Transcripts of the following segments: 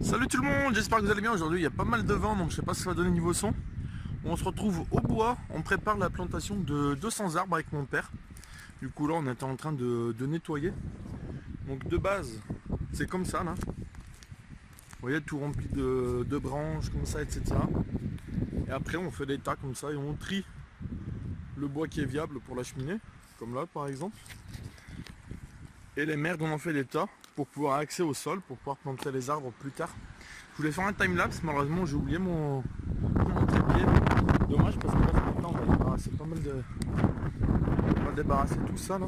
Salut tout le monde, j'espère que vous allez bien. Aujourd'hui il y a pas mal de vent, donc je sais pas ce que ça va donner niveau son. On se retrouve au bois, on prépare la plantation de 200 arbres avec mon père. Du coup là on était en train de nettoyer. Donc de base c'est comme ça là. Vous voyez, tout rempli de branches comme ça, etc. Et après on fait des tas comme ça et on trie le bois qui est viable pour la cheminée, comme là par exemple. Et les merdes on en fait des tas pour pouvoir accéder au sol, pour pouvoir planter les arbres plus tard. Je voulais faire un timelapse, malheureusement j'ai oublié mon trépied. Dommage parce que là maintenant on va débarrasser pas mal de. On va débarrasser tout ça là.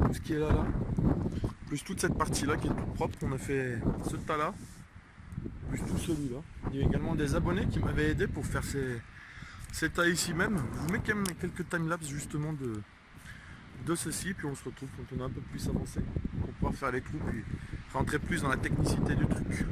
Tout ce qui est là. Plus toute cette partie là qui est toute propre. On a fait ce tas là. Plus tout celui-là. Il y a également des abonnés qui m'avaient aidé pour faire ces tas ici même. Je vous mets quand même quelques timelapses justement de ceci, puis on se retrouve quand on est un peu plus avancé pour pouvoir faire les trous puis rentrer plus dans la technicité du truc.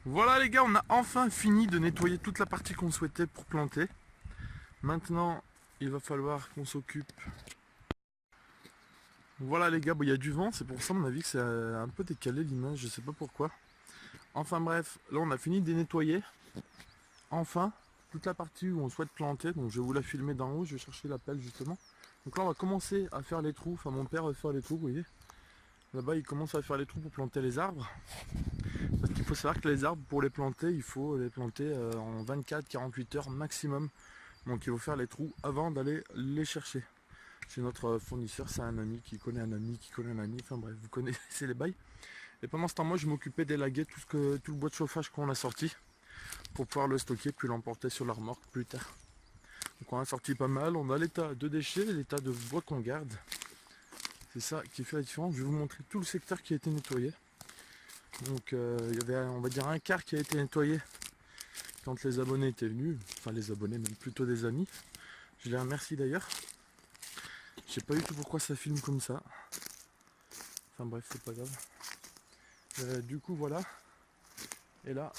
Voilà les gars, on a enfin fini de nettoyer toute la partie qu'on souhaitait pour planter. Maintenant, il va falloir qu'on s'occupe. Voilà les gars, il y a du vent, c'est pour ça à mon avis que c'est un peu décalé l'image, je sais pas pourquoi. Enfin bref, là on a fini de nettoyer. Enfin, toute la partie où on souhaite planter, donc je vais vous la filmer d'en haut, je vais chercher la pelle justement. Donc là on va commencer à faire les trous, enfin mon père va faire les trous, vous voyez. Là-bas il commence à faire les trous pour planter les arbres. Parce qu'il faut savoir que les arbres, pour les planter, il faut les planter en 24-48 heures maximum. Donc il faut faire les trous avant d'aller les chercher. Chez notre fournisseur, c'est un ami qui connaît un ami qui connaît un ami. Enfin bref, vous connaissez les bails. Et pendant ce temps, moi, je m'occupais d'élaguer tout le bois de chauffage qu'on a sorti pour pouvoir le stocker puis l'emporter sur la remorque plus tard. Donc on a sorti pas mal. On a l'état de déchets et l'état de bois qu'on garde. C'est ça qui fait la différence. Je vais vous montrer tout le secteur qui a été nettoyé. Donc il y avait, on va dire, un quart qui a été nettoyé quand les abonnés étaient venus. Enfin les abonnés, même plutôt des amis. Je les remercie d'ailleurs. Je sais pas du tout pourquoi ça filme comme ça. Enfin bref, c'est pas grave. Du coup voilà. Et là,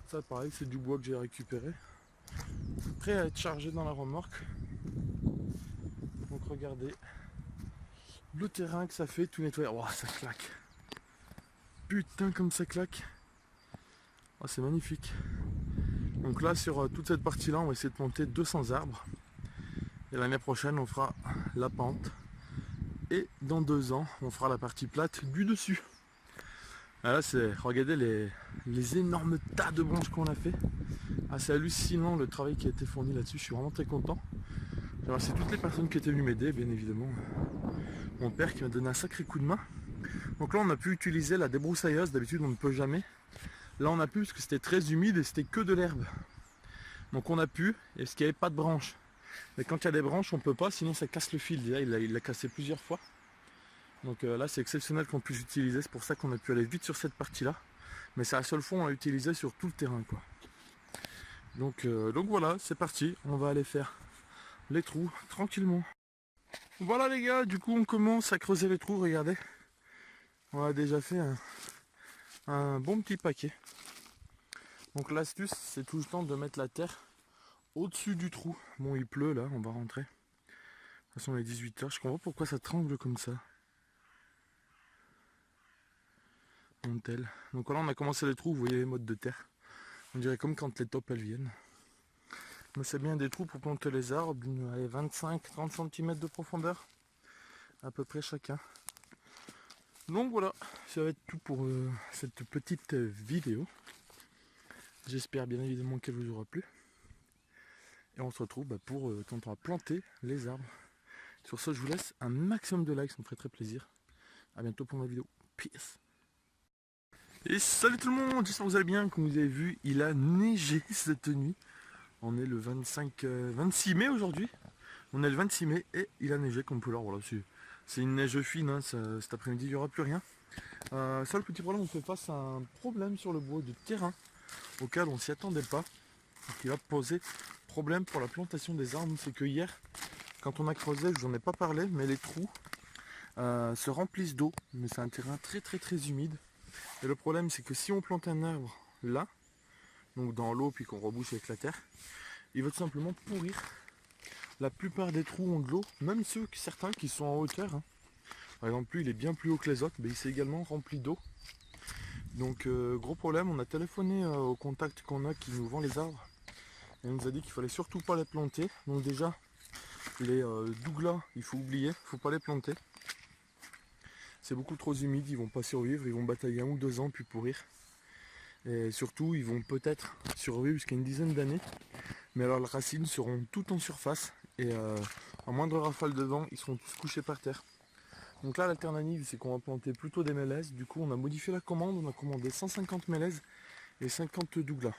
ça pareil, c'est du bois que j'ai récupéré. Prêt à être chargé dans la remorque. Donc regardez le terrain que ça fait, tout nettoyer. Oh, ça claque. Putain comme ça claque. Oh, c'est magnifique. Donc là sur toute cette partie là on va essayer de planter 200 arbres. Et l'année prochaine on fera la pente. Et dans 2 ans on fera la partie plate du dessus. Ah, là c'est, regardez les énormes tas de branches qu'on a fait. Ah, c'est hallucinant le travail qui a été fourni là-dessus, je suis vraiment très content. Je remercie toutes les personnes qui étaient venues m'aider, bien évidemment. Mon père qui m'a donné un sacré coup de main. Donc là on a pu utiliser la débroussailleuse, d'habitude on ne peut jamais. Là on a pu parce que c'était très humide et c'était que de l'herbe. Donc on a pu, et parce qu'il n'y avait pas de branches. Mais quand il y a des branches on peut pas, sinon ça casse le fil. Déjà il l'a cassé plusieurs fois. Donc là c'est exceptionnel qu'on puisse utiliser, c'est pour ça qu'on a pu aller vite sur cette partie là. Mais c'est la seule fois où on l'a utilisé sur tout le terrain quoi. Donc voilà, c'est parti, on va aller faire les trous tranquillement. Voilà les gars, du coup on commence à creuser les trous, regardez. On a déjà fait un bon petit paquet. Donc l'astuce c'est tout le temps de mettre la terre au-dessus du trou. Bon il pleut là, on va rentrer. De toute façon il est 18 h, je comprends pourquoi ça tremble comme ça. Tel. Donc voilà on a commencé les trous, vous voyez les modes de terre. On dirait comme quand les taupes elles viennent. Mais c'est bien des trous pour planter les arbres, d'une 25-30 cm de profondeur. À peu près chacun. Donc voilà, ça va être tout pour cette petite vidéo. J'espère bien évidemment qu'elle vous aura plu. Et on se retrouve pour quand on va planter les arbres. Sur ce, je vous laisse un maximum de likes, ça me ferait très plaisir. A bientôt pour ma vidéo. Peace. Et salut tout le monde, j'espère que vous allez bien. Comme vous avez vu, il a neigé cette nuit. On est le 26 mai aujourd'hui. On est le 26 mai et il a neigé comme vous pouvez le voir. Voilà, c'est une neige fine, hein, cet après-midi il n'y aura plus rien. Seul petit problème, on fait face à un problème sur le bois de terrain auquel on ne s'y attendait pas. Qui va poser problème pour la plantation des arbres. C'est que hier, quand on a creusé, je vous en ai pas parlé, mais les trous se remplissent d'eau. Mais c'est un terrain très humide. Et le problème, c'est que si on plante un arbre là, donc dans l'eau, puis qu'on rebouche avec la terre, il va tout simplement pourrir. La plupart des trous ont de l'eau, même certains qui sont en hauteur. Hein. Par exemple, lui, il est bien plus haut que les autres, mais il s'est également rempli d'eau. Donc, gros problème, on a téléphoné au contact qu'on a qui nous vend les arbres. Et il nous a dit qu'il fallait surtout pas les planter. Donc déjà, les douglas, il faut oublier, il faut pas les planter. C'est beaucoup trop humide, ils vont pas survivre, ils vont batailler 1 ou 2 ans puis pourrir. Et surtout, ils vont peut-être survivre jusqu'à une dizaine d'années. Mais alors les racines seront toutes en surface et en moindre rafale de vent, ils seront tous couchés par terre. Donc là, l'alternative, c'est qu'on va planter plutôt des mélèzes. Du coup, on a modifié la commande, on a commandé 150 mélèzes et 50 douglas.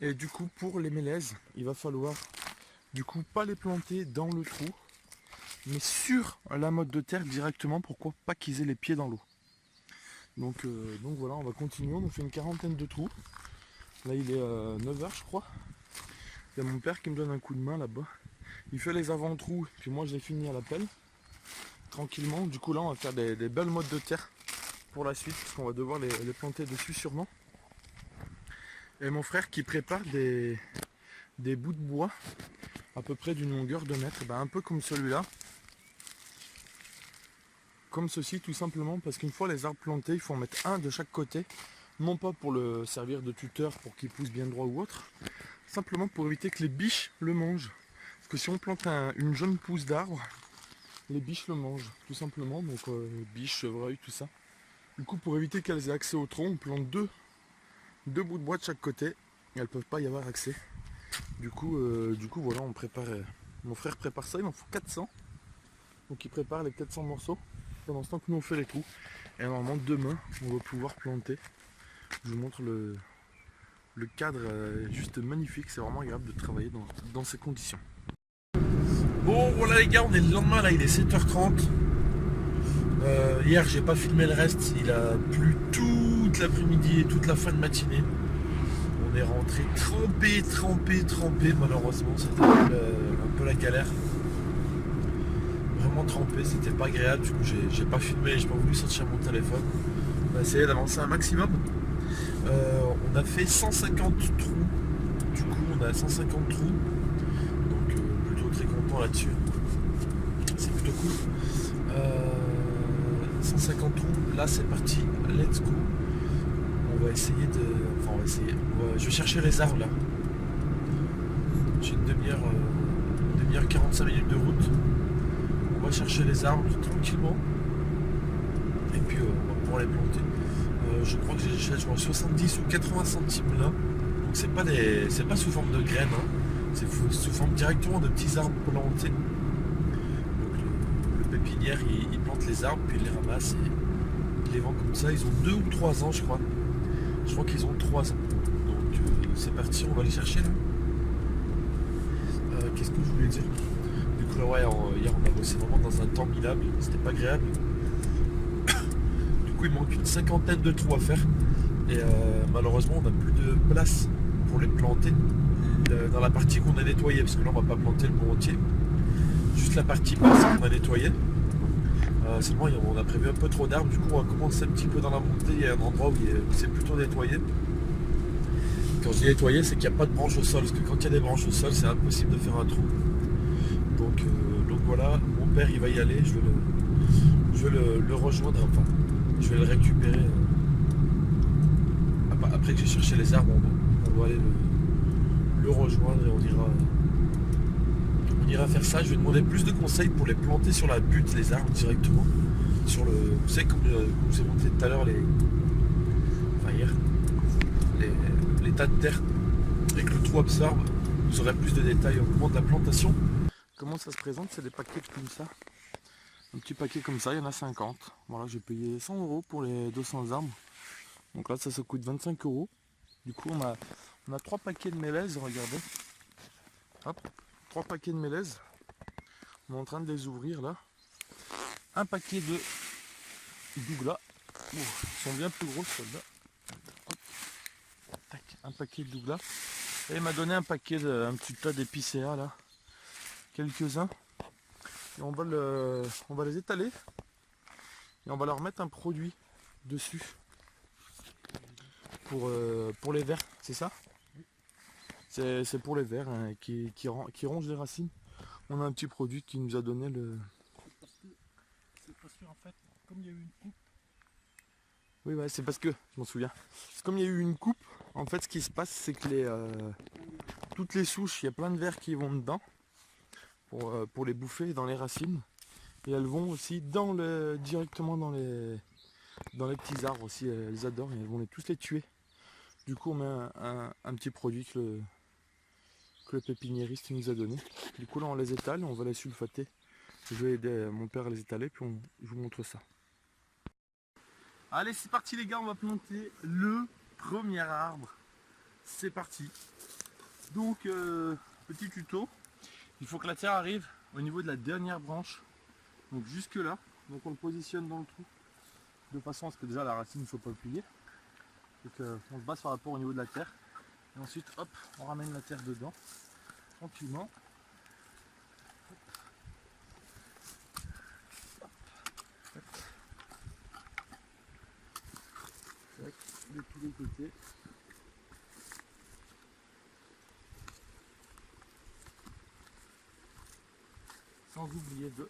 Et du coup, pour les mélèzes, il va falloir du coup pas les planter dans le trou, mais sur la motte de terre directement, pourquoi pas qu'ils aient les pieds dans l'eau. Donc voilà, on va continuer, on a fait une quarantaine de trous. Là il est 9 h je crois. Il y a mon père qui me donne un coup de main là-bas. Il fait les avant-trous, puis moi je les finis à la pelle. Tranquillement, du coup là on va faire des belles mottes de terre pour la suite, parce qu'on va devoir les planter dessus sûrement. Et mon frère qui prépare des bouts de bois à peu près d'une longueur de mètre, un peu comme celui-là. Comme ceci tout simplement, parce qu'une fois les arbres plantés, il faut en mettre un de chaque côté. Non pas pour le servir de tuteur pour qu'il pousse bien droit ou autre, simplement pour éviter que les biches le mangent. Parce que si on plante une jeune pousse d'arbre, les biches le mangent tout simplement, donc biches, chevreuils, tout ça. Du coup, pour éviter qu'elles aient accès au tronc, on plante deux bouts de bois de chaque côté, et elles peuvent pas y avoir accès. Du coup voilà, on prépare. Mon frère prépare ça, il en faut 400. Donc il prépare les 400 morceaux pendant ce temps que nous on fait les trous. Et normalement demain on va pouvoir planter. Je vous montre le cadre juste magnifique, c'est vraiment agréable de travailler dans ces conditions. Bon voilà les gars, on est le lendemain, là il est 7 h 30. Hier j'ai pas filmé le reste, il a plu toute l'après-midi et toute la fin de matinée. On est rentré trempé malheureusement, c'était un peu la galère. Vraiment trempé, c'était pas agréable, du coup j'ai pas filmé, j'ai pas voulu sortir mon téléphone. On a essayé d'avancer un maximum. On a fait 150 trous, du coup on a 150 trous, donc plutôt très content là-dessus, c'est plutôt cool. 150 trous, là c'est parti, let's go. On va essayer je vais chercher les arbres là. J'ai une demi-heure 45 minutes de route. On va chercher les arbres tranquillement et puis on va pouvoir les planter. Je crois que j'ai 70 ou 80 centimes là, donc c'est pas sous forme de graines, hein. C'est sous forme directement de petits arbres plantés. Donc le pépinière il plante les arbres puis il les ramasse et il les vend comme ça. Ils ont 2 ou 3 ans je crois. Je crois qu'ils ont 3 ans. Donc c'est parti, on va les chercher là. Qu'est-ce que je voulais dire? Du coup là ouais, hier on a bossé vraiment dans un temps minable, c'était pas agréable. Du coup il manque une cinquantaine de trous à faire. Et malheureusement on n'a plus de place pour les planter dans la partie qu'on a nettoyée, parce que là on va pas planter le bon entier. Juste la partie basse qu'on a nettoyée. Seulement on a prévu un peu trop d'arbres, du coup on va commencer un petit peu dans la montée. Il y a un endroit où c'est plutôt nettoyé. Quand je dis nettoyé, c'est qu'il n'y a pas de branches au sol, parce que quand il y a des branches au sol, c'est impossible de faire un trou. Donc voilà, mon père il va y aller, je vais le rejoindre, enfin, je vais le récupérer. Après que j'ai cherché les arbres, on va aller le rejoindre et on ira faire ça. Je vais demander plus de conseils pour les planter sur la butte, les arbres directement. Sur vous savez, comme je vous ai montré tout à l'heure, hier, les tas de terre et que le trou absorbe. Vous aurez plus de détails au moment de la plantation. Comment ça se présente? C'est des paquets comme ça. Un petit paquet comme ça, il y en a 50. Voilà, j'ai payé 100 € pour les 200 arbres. Donc là, ça coûte 25 €. Du coup, on a 3 paquets de mélèzes, regardez. Hop, 3 paquets de mélèzes. On est en train de les ouvrir là. Un paquet de douglas. Ils sont bien plus gros ceux-là. Un paquet de douglas. Et il m'a donné un paquet un petit tas d'épicéas là. quelques-uns. Et on va les étaler. Et on va leur mettre un produit dessus. Pour les vers, c'est ça? C'est pour les vers hein, qui rongent les racines. On a un petit produit qui nous a donné le... C'est parce qu'en fait, comme il y a eu une coupe... Oui, ouais, c'est parce que, je m'en souviens. Comme il y a eu une coupe, en fait, ce qui se passe, c'est que toutes les souches, il y a plein de vers qui vont dedans pour les bouffer dans les racines. Et elles vont aussi directement dans les petits arbres aussi. Elles adorent et elles vont tous les tuer. Du coup, on met un petit produit que le pépiniériste nous a donné. Du coup, là, on les étale, on va les sulfater. Je vais aider mon père à les étaler, puis je vous montre ça. Allez, c'est parti les gars, on va planter le premier arbre. C'est parti. Donc, petit tuto. Il faut que la terre arrive au niveau de la dernière branche. Donc jusque là. Donc on le positionne dans le trou. De façon à ce que déjà la racine ne soit pas pliée. Donc on se base par rapport au niveau de la terre. Et ensuite, hop, on ramène la terre dedans. Tranquillement. De tous les côtés. Sans oublier de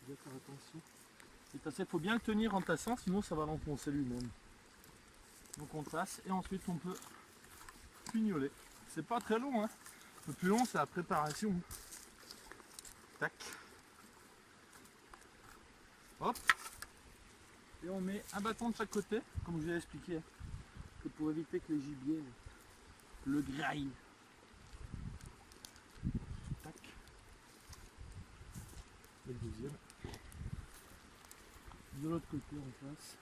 faire attention. Il faut bien le tenir en tassant, sinon ça va l'enfoncer lui-même. Donc on tasse et ensuite on peut pignoler. C'est pas très long, hein. Le plus long c'est la préparation. Tac. Hop. Et on met un bâton de chaque côté, comme je vous ai expliqué, pour éviter que les gibiers le graillent. Tac. Et le deuxième. De l'autre côté en face.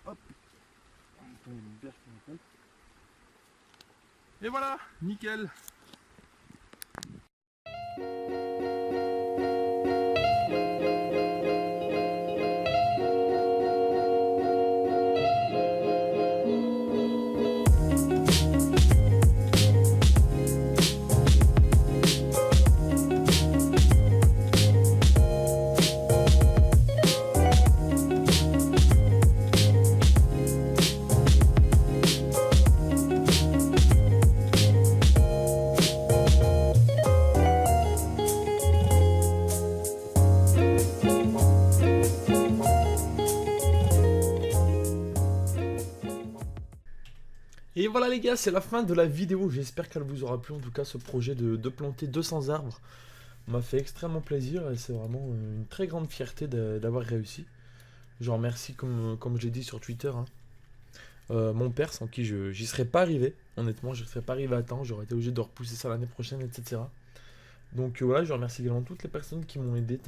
Hop. Il y a une berge qui m'appelle. Et voilà, nickel. Et voilà les gars, c'est la fin de la vidéo, j'espère qu'elle vous aura plu, en tout cas ce projet de planter 200 arbres m'a fait extrêmement plaisir et c'est vraiment une très grande fierté d'avoir réussi. Je remercie comme je l'ai dit sur Twitter, hein, mon père sans qui j'y serais pas arrivé, honnêtement je ne serais pas arrivé à temps, j'aurais été obligé de repousser ça l'année prochaine, etc. Donc voilà, je remercie également toutes les personnes qui m'ont aidé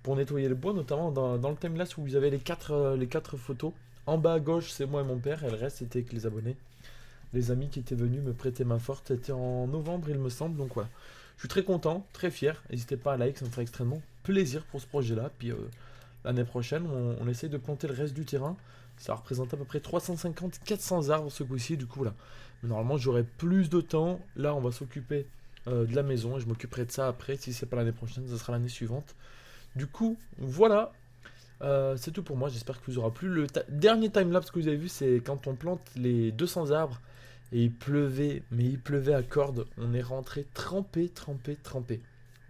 pour nettoyer le bois, notamment dans le timelapse où vous avez les quatre photos. En bas à gauche, c'est moi et mon père, et le reste, c'était avec les abonnés. Les amis qui étaient venus me prêter main forte, c'était en novembre, il me semble, donc voilà. Je suis très content, très fier. N'hésitez pas à like, ça me ferait extrêmement plaisir pour ce projet-là. Puis l'année prochaine, on essaye de planter le reste du terrain. Ça représente à peu près 350-400 arbres ce coup-ci, du coup, voilà. Mais normalement, j'aurai plus de temps. Là, on va s'occuper de la maison, et je m'occuperai de ça après. Si c'est pas l'année prochaine, ce sera l'année suivante. Du coup, voilà. C'est tout pour moi, j'espère que vous aura plu. Le dernier timelapse que vous avez vu, c'est quand on plante les 200 arbres et il pleuvait, mais il pleuvait à cordes. On est rentré trempé.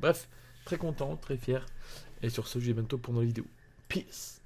Bref, très content, très fier. Et sur ce, je vous dis à bientôt pour nos vidéos. Peace.